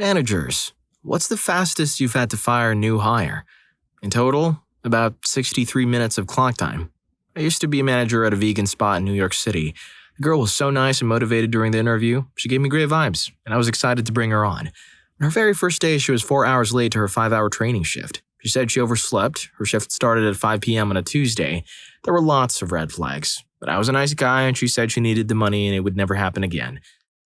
Managers. What's the fastest you've had to fire a new hire? In total, about 63 minutes of clock time. I used to be a manager at a vegan spot in New York City. The girl was so nice and motivated during the interview. She gave me great vibes, and I was excited to bring her on. On her very first day, she was 4 hours late to her 5-hour training shift. She said she overslept. Her shift started at 5 p.m. on a Tuesday. There were lots of red flags. But I was a nice guy, and she said she needed the money and it would never happen again.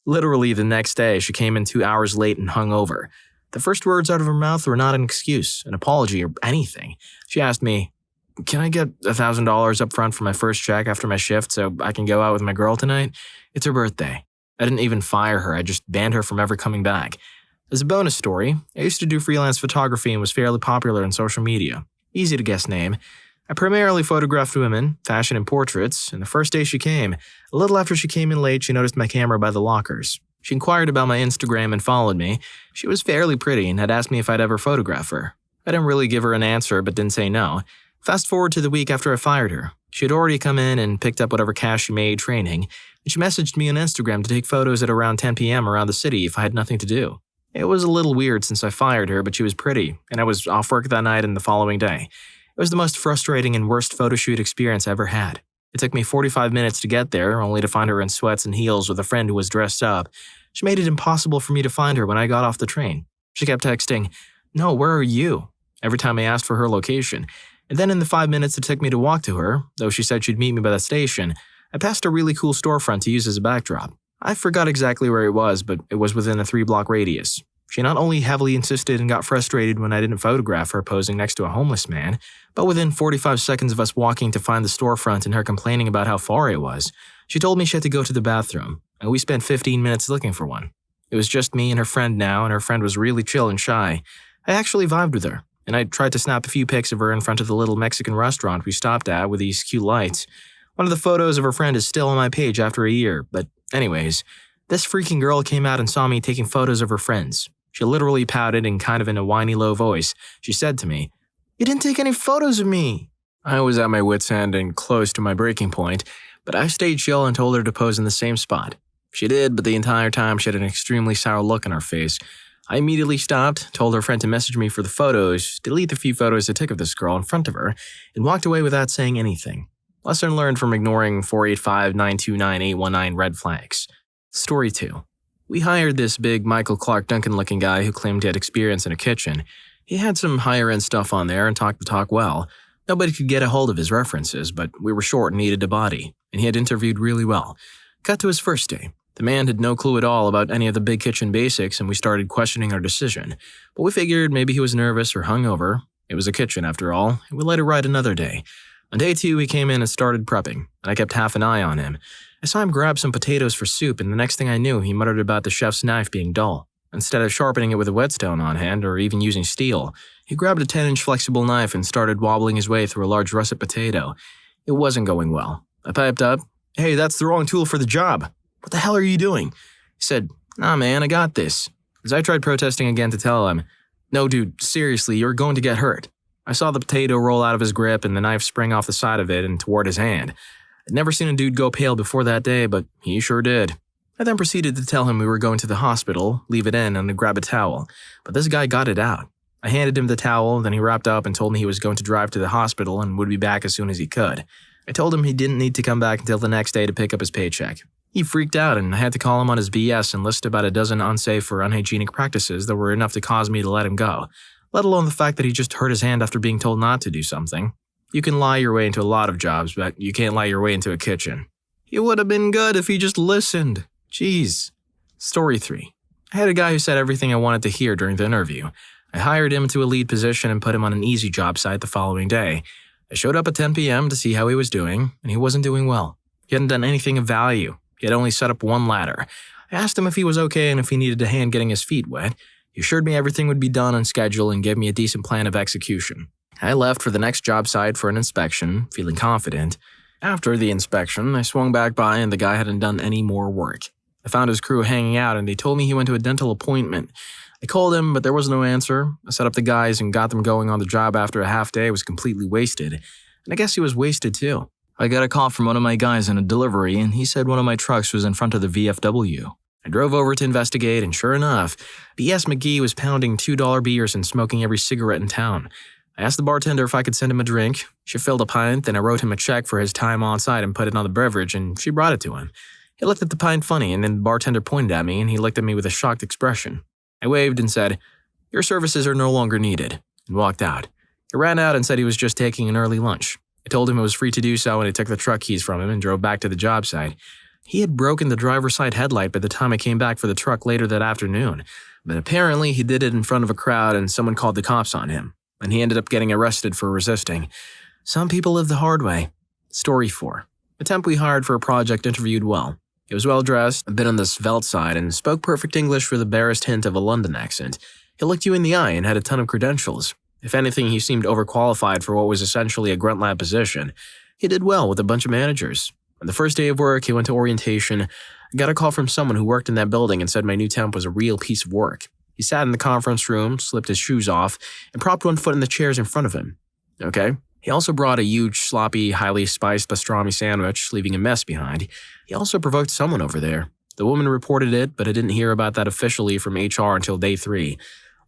Literally the next day, she came in 2 hours late and hungover. The first words out of her mouth were not an excuse, an apology, or anything. She asked me, "Can I get $1,000 up front for my first check after my shift so I can go out with my girl tonight? It's her birthday." I didn't even fire her, I just banned her from ever coming back. As a bonus story, I used to do freelance photography and was fairly popular on social media. Easy to guess name. I primarily photographed women, fashion and portraits, and the first day she came, a little after she came in late, she noticed my camera by the lockers. She inquired about my Instagram and followed me. She was fairly pretty and had asked me if I'd ever photograph her. I didn't really give her an answer but didn't say no. Fast forward to the week after I fired her. She had already come in and picked up whatever cash she made training, and she messaged me on Instagram to take photos at around 10 p.m. around the city if I had nothing to do. It was a little weird since I fired her, but she was pretty, and I was off work that night and the following day. It was the most frustrating and worst photo shoot experience I ever had. It took me 45 minutes to get there, only to find her in sweats and heels with a friend who was dressed up. She made it impossible for me to find her when I got off the train. She kept texting, "No, where are you?" every time I asked for her location. And then in the 5 minutes it took me to walk to her, though she said she'd meet me by the station, I passed a really cool storefront to use as a backdrop. I forgot exactly where it was, but it was within a 3-block radius. She not only heavily insisted and got frustrated when I didn't photograph her posing next to a homeless man, but within 45 seconds of us walking to find the storefront and her complaining about how far it was, she told me she had to go to the bathroom, and we spent 15 minutes looking for one. It was just me and her friend now, and her friend was really chill and shy. I actually vibed with her, and I tried to snap a few pics of her in front of the little Mexican restaurant we stopped at with these cute lights. One of the photos of her friend is still on my page after a year, but anyways, this freaking girl came out and saw me taking photos of her friends. She literally pouted and kind of in a whiny low voice. She said to me, "You didn't take any photos of me." I was at my wit's end and close to my breaking point, but I stayed chill and told her to pose in the same spot. She did, but the entire time she had an extremely sour look on her face. I immediately stopped, told her friend to message me for the photos, delete the few photos I took of this girl in front of her, and walked away without saying anything. Lesson learned from ignoring 485-929-819 red flags. Story 2. We hired this big Michael Clark Duncan-looking guy who claimed he had experience in a kitchen. He had some higher-end stuff on there and talked the talk well. Nobody could get a hold of his references, but we were short and needed a body, and he had interviewed really well. Cut to his first day. The man had no clue at all about any of the big kitchen basics, and we started questioning our decision. But we figured maybe he was nervous or hungover. It was a kitchen, after all, and we let it ride another day. On day 2, he came in and started prepping, and I kept half an eye on him. I saw him grab some potatoes for soup, and the next thing I knew, he muttered about the chef's knife being dull. Instead of sharpening it with a whetstone on hand, or even using steel, he grabbed a 10-inch flexible knife and started wobbling his way through a large russet potato. It wasn't going well. I piped up, "Hey, that's the wrong tool for the job. What the hell are you doing?" He said, "Nah, man, I got this." As I tried protesting again to tell him, "No, dude, seriously, you're going to get hurt." I saw the potato roll out of his grip and the knife spring off the side of it and toward his hand. I'd never seen a dude go pale before that day, but he sure did. I then proceeded to tell him we were going to the hospital, leave it in, and to grab a towel. But this guy got it out. I handed him the towel, then he wrapped up and told me he was going to drive to the hospital and would be back as soon as he could. I told him he didn't need to come back until the next day to pick up his paycheck. He freaked out, and I had to call him on his BS and list about a dozen unsafe or unhygienic practices that were enough to cause me to let him go, let alone the fact that he just hurt his hand after being told not to do something. You can lie your way into a lot of jobs, but you can't lie your way into a kitchen. It would have been good if he just listened. Jeez. Story 3. I had a guy who said everything I wanted to hear during the interview. I hired him to a lead position and put him on an easy job site the following day. I showed up at 10 p.m. to see how he was doing, and he wasn't doing well. He hadn't done anything of value. He had only set up one ladder. I asked him if he was okay and if he needed a hand getting his feet wet. He assured me everything would be done on schedule and gave me a decent plan of execution. I left for the next job site for an inspection, feeling confident. After the inspection, I swung back by and the guy hadn't done any more work. I found his crew hanging out and they told me he went to a dental appointment. I called him, but there was no answer. I set up the guys and got them going on the job after a half day was completely wasted. And I guess he was wasted too. I got a call from one of my guys in a delivery and he said one of my trucks was in front of the VFW. I drove over to investigate, and sure enough, B.S. McGee was pounding $2 beers and smoking every cigarette in town. I asked the bartender if I could send him a drink. She filled a pint, then I wrote him a check for his time on site and put it on the beverage, and she brought it to him. He looked at the pint funny, and then the bartender pointed at me, and he looked at me with a shocked expression. I waved and said, "Your services are no longer needed," and walked out. He ran out and said he was just taking an early lunch. I told him it was free to do so, and I took the truck keys from him and drove back to the job site. He had broken the driver's side headlight by the time I came back for the truck later that afternoon, but apparently he did it in front of a crowd and someone called the cops on him, and he ended up getting arrested for resisting. Some people live the hard way. Story 4. A temp we hired for a project interviewed well. He was well-dressed, a bit on the svelte side, and spoke perfect English with the barest hint of a London accent. He looked you in the eye and had a ton of credentials. If anything, he seemed overqualified for what was essentially a grunt lab position. He did well with a bunch of managers. On the first day of work, he went to orientation. I got a call from someone who worked in that building and said my new temp was a real piece of work. He sat in the conference room, slipped his shoes off, and propped one foot in the chairs in front of him. Okay. He also brought a huge, sloppy, highly spiced pastrami sandwich, leaving a mess behind. He also provoked someone over there. The woman reported it, but I didn't hear about that officially from HR until day 3.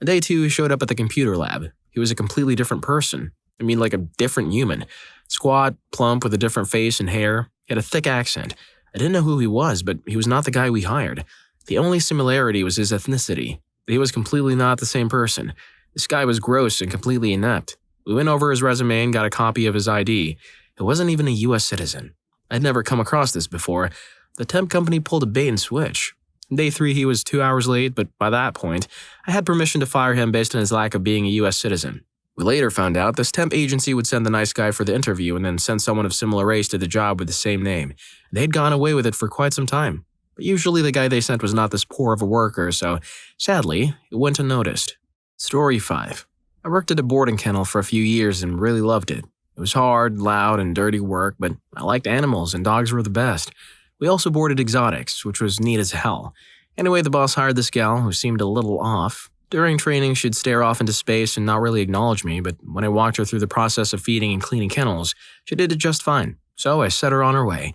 On day 2, he showed up at the computer lab. He was a completely different person. I mean, like a different human. Squat, plump, with a different face and hair. He had a thick accent. I didn't know who he was, but he was not the guy we hired. The only similarity was his ethnicity. But he was completely not the same person. This guy was gross and completely inept. We went over his resume and got a copy of his ID. He wasn't even a U.S. citizen. I'd never come across this before. The temp company pulled a bait and switch. On day 3, he was 2 hours late, but by that point, I had permission to fire him based on his lack of being a U.S. citizen. We later found out this temp agency would send the nice guy for the interview and then send someone of similar race to the job with the same name. They'd gone away with it for quite some time. But usually the guy they sent was not this poor of a worker, so sadly, it went unnoticed. Story 5. I worked at a boarding kennel for a few years and really loved it. It was hard, loud, and dirty work, but I liked animals and dogs were the best. We also boarded exotics, which was neat as hell. Anyway, the boss hired this gal who seemed a little off. During training, she'd stare off into space and not really acknowledge me, but when I walked her through the process of feeding and cleaning kennels, she did it just fine. So I set her on her way.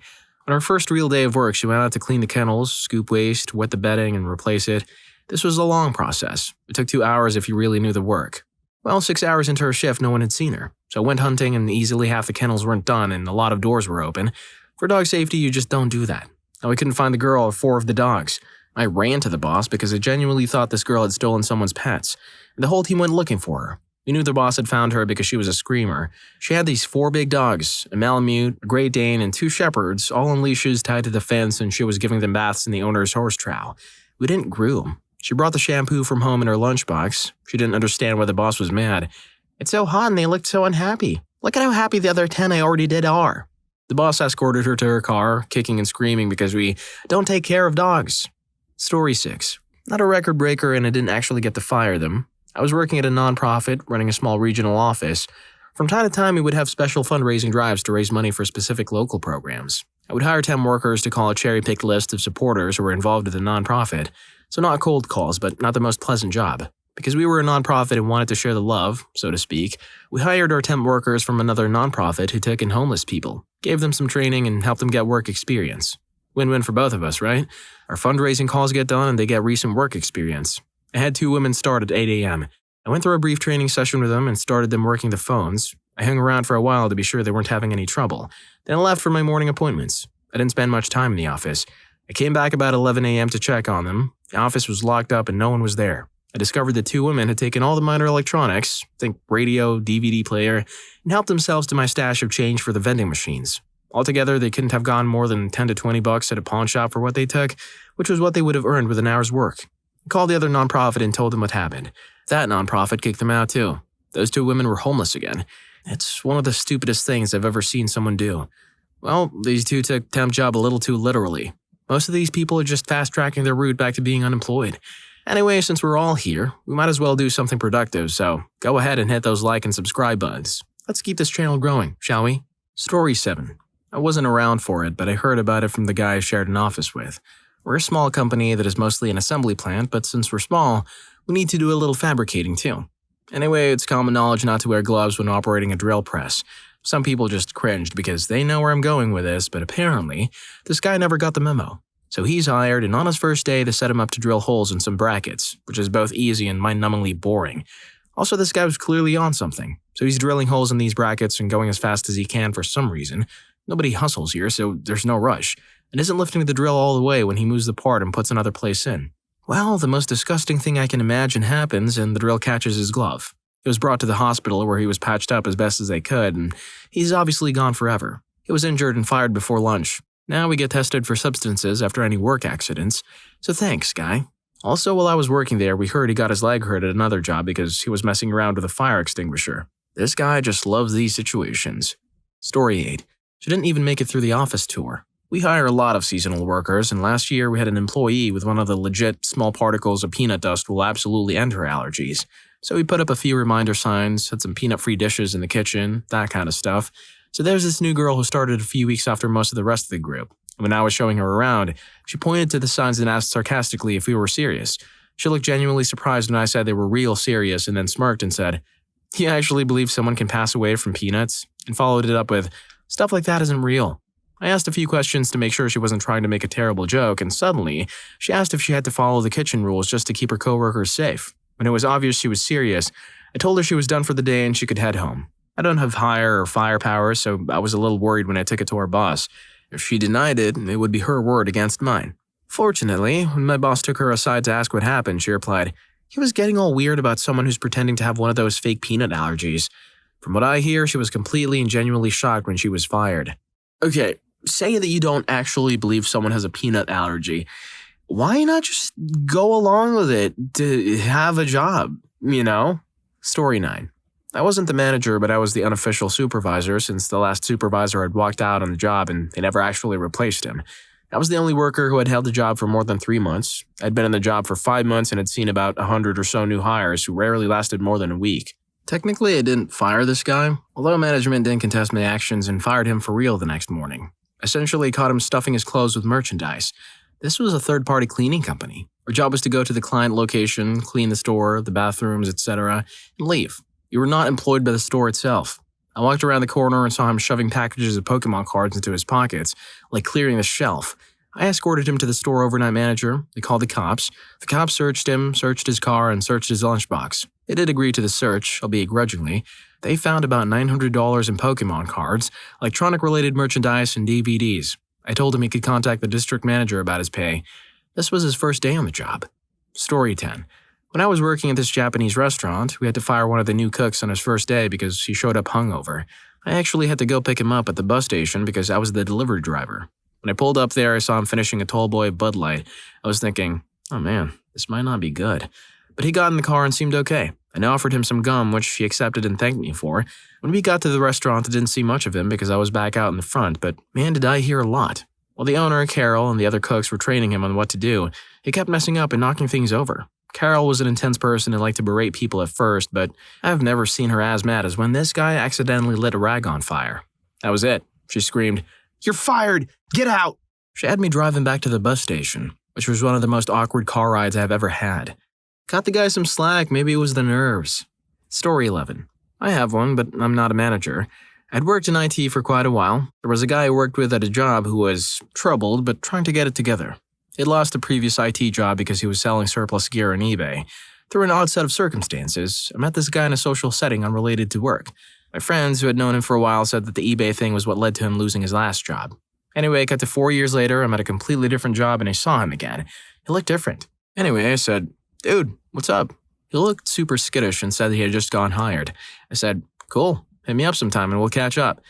On her first real day of work, she went out to clean the kennels, scoop waste, wet the bedding, and replace it. This was a long process. It took 2 hours if you really knew the work. Well, 6 hours into her shift, no one had seen her. So I went hunting and easily half the kennels weren't done and a lot of doors were open. For dog safety, you just don't do that. Now, we couldn't find the girl or 4 of the dogs. I ran to the boss because I genuinely thought this girl had stolen someone's pets, and the whole team went looking for her. We knew the boss had found her because she was a screamer. She had these 4 big dogs, a Malamute, a Great Dane, and 2 shepherds, all on leashes tied to the fence, and she was giving them baths in the owner's horse trough. We didn't groom. She brought the shampoo from home in her lunchbox. She didn't understand why the boss was mad. "It's so hot and they looked so unhappy. Look at how happy the other 10 I already did are." The boss escorted her to her car, kicking and screaming because we don't take care of dogs. Story 6. Not a record breaker, and I didn't actually get to fire them. I was working at a nonprofit, running a small regional office. From time to time, we would have special fundraising drives to raise money for specific local programs. I would hire 10 workers to call a cherry-picked list of supporters who were involved with the nonprofit. So not cold calls, but not the most pleasant job. Because we were a nonprofit and wanted to share the love, so to speak, we hired our temp workers from another nonprofit who took in homeless people, gave them some training, and helped them get work experience. Win-win for both of us, right? Our fundraising calls get done and they get recent work experience. I had 2 women start at 8 a.m. I went through a brief training session with them and started them working the phones. I hung around for a while to be sure they weren't having any trouble. Then I left for my morning appointments. I didn't spend much time in the office. I came back about 11 a.m. to check on them. The office was locked up and no one was there. I discovered the 2 women had taken all the minor electronics, think radio, DVD player, and helped themselves to my stash of change for the vending machines. Altogether, they couldn't have gone more than $10 to $20 at a pawn shop for what they took, which was what they would have earned with an hour's work. I called the other nonprofit and told them what happened. That nonprofit kicked them out too. Those 2 women were homeless again. It's one of the stupidest things I've ever seen someone do. Well, these 2 took temp job a little too literally. Most of these people are just fast-tracking their route back to being unemployed. Anyway, since we're all here, we might as well do something productive, so go ahead and hit those like and subscribe buttons. Let's keep this channel growing, shall we? Story 7. I wasn't around for it, but I heard about it from the guy I shared an office with. We're a small company that is mostly an assembly plant, but since we're small, we need to do a little fabricating too. Anyway, it's common knowledge not to wear gloves when operating a drill press. Some people just cringed because they know where I'm going with this, but apparently, this guy never got the memo. So he's hired, and on his first day, they set him up to drill holes in some brackets, which is both easy and mind-numbingly boring. Also, this guy was clearly on something. So he's drilling holes in these brackets and going as fast as he can for some reason. Nobody hustles here, so there's no rush, and isn't lifting the drill all the way when he moves the part and puts another place in. Well, the most disgusting thing I can imagine happens, and the drill catches his glove. He was brought to the hospital where he was patched up as best as they could, and he's obviously gone forever. He was injured and fired before lunch. Now we get tested for substances after any work accidents, so thanks, guy. Also, while I was working there, we heard he got his leg hurt at another job because he was messing around with a fire extinguisher. This guy just loves these situations. Story 8. She didn't even make it through the office tour. We hire a lot of seasonal workers, and last year we had an employee with one of the legit small particles of peanut dust will absolutely end her allergies. So we put up a few reminder signs, had some peanut-free dishes in the kitchen, that kind of stuff. So there's this new girl who started a few weeks after most of the rest of the group. When I was showing her around, she pointed to the signs and asked sarcastically if we were serious. She looked genuinely surprised when I said they were real serious and then smirked and said, "You actually believe someone can pass away from peanuts?" And followed it up with, "Stuff like that isn't real." I asked a few questions to make sure she wasn't trying to make a terrible joke, and suddenly, she asked if she had to follow the kitchen rules just to keep her coworkers safe. When it was obvious she was serious, I told her she was done for the day and she could head home. I don't have hire or fire power, so I was a little worried when I took it to our boss. If she denied it, it would be her word against mine. Fortunately, when my boss took her aside to ask what happened, she replied, "He was getting all weird about someone who's pretending to have one of those fake peanut allergies." From what I hear, she was completely and genuinely shocked when she was fired. Okay, say that you don't actually believe someone has a peanut allergy. Why not just go along with it to have a job, you know? Story 9. I wasn't the manager, but I was the unofficial supervisor since the last supervisor had walked out on the job and they never actually replaced him. I was the only worker who had held the job for more than 3 months. I'd been in the job for 5 months and had seen about 100 or so new hires who rarely lasted more than a week. Technically, I didn't fire this guy, although management didn't contest my actions and fired him for real the next morning. Essentially, caught him stuffing his clothes with merchandise. This was a third-party cleaning company. Our job was to go to the client location, clean the store, the bathrooms, etc., and leave. You were not employed by the store itself. I walked around the corner and saw him shoving packages of Pokemon cards into his pockets, like clearing the shelf. I escorted him to the store overnight manager. They called the cops. The cops searched him, searched his car, and searched his lunchbox. They did agree to the search, albeit grudgingly. They found about $900 in Pokemon cards, electronic-related merchandise, and DVDs. I told him he could contact the district manager about his pay. This was his first day on the job. Story 10. When I was working at this Japanese restaurant, we had to fire one of the new cooks on his first day because he showed up hungover. I actually had to go pick him up at the bus station because I was the delivery driver. When I pulled up there, I saw him finishing a tall boy Bud Light. I was thinking, oh man, this might not be good. But he got in the car and seemed okay. I offered him some gum, which he accepted and thanked me for. When we got to the restaurant, I didn't see much of him because I was back out in the front, but man, did I hear a lot. While the owner, Carol, and the other cooks were training him on what to do, he kept messing up and knocking things over. Carol was an intense person and liked to berate people at first, but I've never seen her as mad as when this guy accidentally lit a rag on fire. That was it. She screamed, "You're fired! Get out!" She had me driving back to the bus station, which was one of the most awkward car rides I've ever had. Cut the guy some slack, maybe it was the nerves. Story 11. I have one, but I'm not a manager. I'd worked in IT for quite a while. There was a guy I worked with at a job who was troubled, but trying to get it together. He'd lost a previous IT job because he was selling surplus gear on eBay. Through an odd set of circumstances, I met this guy in a social setting unrelated to work. My friends who had known him for a while said that the eBay thing was what led to him losing his last job. Anyway, cut to 4 years later, I'm at a completely different job and I saw him again. He looked different. Anyway, I said, "Dude, what's up?" He looked super skittish and said he had just gone hired. I said, "Cool, hit me up sometime and we'll catch up."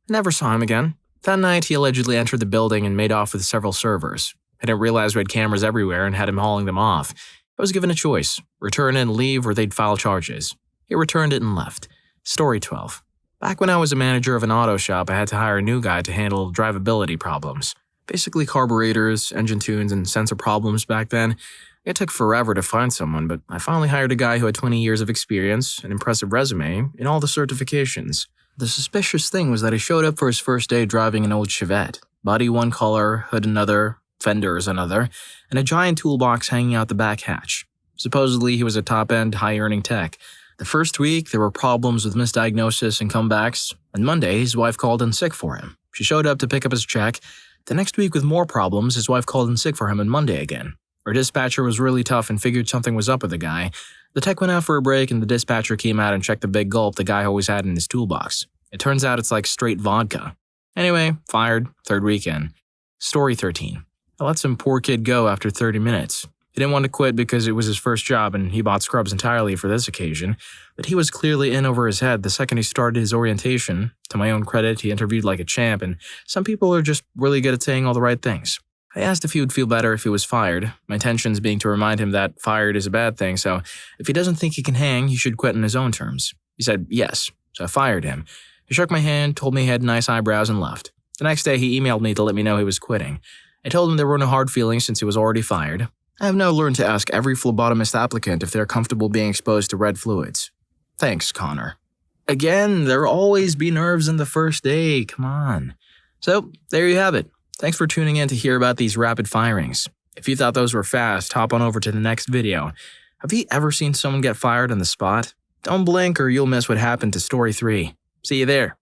I never saw him again. That night, he allegedly entered the building and made off with several servers. I didn't realize we had cameras everywhere and had him hauling them off. I was given a choice, return it and leave or they'd file charges. He returned it and left. Story 12. Back when I was a manager of an auto shop, I had to hire a new guy to handle drivability problems. Basically carburetors, engine tunes, and sensor problems back then. It took forever to find someone, but I finally hired a guy who had 20 years of experience, an impressive resume, and all the certifications. The suspicious thing was that he showed up for his first day driving an old Chevette. Body one color, hood another, fenders another, and a giant toolbox hanging out the back hatch. Supposedly, he was a top-end, high-earning tech. The first week, there were problems with misdiagnosis and comebacks. On Monday, his wife called in sick for him. She showed up to pick up his check. The next week with more problems, his wife called in sick for him on Monday again. Our dispatcher was really tough and figured something was up with the guy. The tech went out for a break and the dispatcher came out and checked the big gulp the guy always had in his toolbox. It turns out it's like straight vodka. Anyway, fired, third weekend. Story 13. I let some poor kid go after 30 minutes. He didn't want to quit because it was his first job and he bought scrubs entirely for this occasion, but he was clearly in over his head the second he started his orientation. To my own credit, he interviewed like a champ, and some people are just really good at saying all the right things. I asked if he would feel better if he was fired, my intentions being to remind him that fired is a bad thing, so if he doesn't think he can hang, he should quit on his own terms. He said yes, so I fired him. He shook my hand, told me he had nice eyebrows, and left. The next day, he emailed me to let me know he was quitting. I told him there were no hard feelings since he was already fired. I have now learned to ask every phlebotomist applicant if they're comfortable being exposed to red fluids. Thanks, Connor. Again, there'll always be nerves in the first day, come on. So, there you have it. Thanks for tuning in to hear about these rapid firings. If you thought those were fast, hop on over to the next video. Have you ever seen someone get fired on the spot? Don't blink or you'll miss what happened to Story 3. See you there.